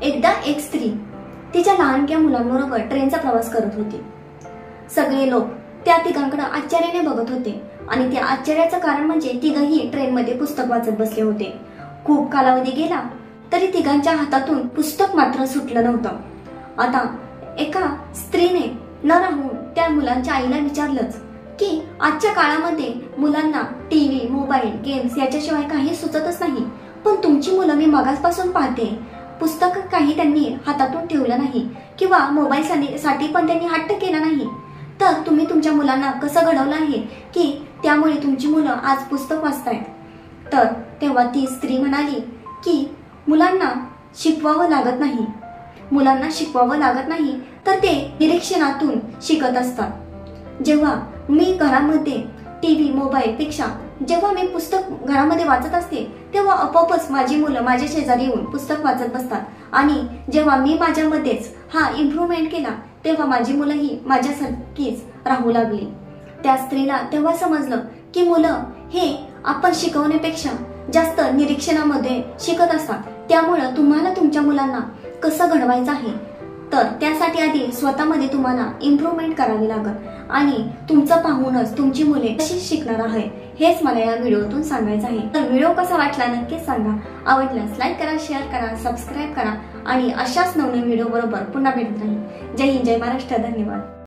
एकदा एक स्त्री तिच्या लहानक्या मुलांबरोबर ट्रेनचा प्रवास करत होती। सगळे लोक त्या तिघांकडे आश्चर्याने बघत होते आणि त्या आश्चर्याचं कारण म्हणजे तिघही ट्रेनमध्ये पुस्तक वाचत बसले होते। खूप कालावधी गेला तरी तिघांच्या हातातून पुस्तक मात्र सुटलं नव्हतं। आता एका स्त्रीने न राहून त्या मुलांच्या आईला विचारलंच की आजच्या काळामध्ये मुलांना टीव्ही, मोबाईल, गेम्स याच्याशिवाय काही सुचतच नाही, पण तुमची मुलं मी मागासपासून पाहते पुस्तक काही त्यांनी हातातून ठेवलं नाही किंवा मोबाईल साठी पण त्यांनी हट्ट केला नाही, तर तुम्ही तुमच्या मुलांना कसं घडवलं आहे की त्यामुळे तुमची मुलं आज पुस्तक वाचतायत? तर तेव्हा ती स्त्री म्हणाली की मुलांना शिकवावं लागत नाही, मुलांना शिकवावं लागत नाही तर ते निरीक्षणातून शिकत असतात। जेव्हा मी घरामध्ये टीव्ही, मोबाईल पेक्षा जेव्हा मी पुस्तक घरामध्ये वाचत असते तेव्हा आपोआपच माझी मुलं माझ्या शेजारी येऊन पुस्तक वाचत बसतात आणि जेव्हा मी माझ्यामध्येच हा इम्प्रूव्हमेंट केला तेव्हा माझी मुलंही माझ्यासारखीच राहू लागली। त्या स्त्रीला तेव्हा समजलं की मुलं हे आपण शिकवण्यापेक्षा जास्त निरीक्षणामध्ये शिकत असतात, त्यामुळे तुम्हाला तुमच्या मुलांना कसं घडवायचं आहे तर त्यासाठी आधी स्वतःमध्ये तुम्हाला इम्प्रूव्हमेंट करावी लागेल आणि तुमचं पाहूनच तुमची मुले कशी शिकणार आहे हेच मला या व्हिडिओतून सांगायचं आहे। तर व्हिडिओ कसा वाटला नक्कीच सांगा, आवडल्यास लाईक करा, शेअर करा, सबस्क्राईब करा आणि अशाच नवनवीन व्हिडिओ बरोबर पुन्हा भेटत राहील। जय हिंद, जय महाराष्ट्र, धन्यवाद।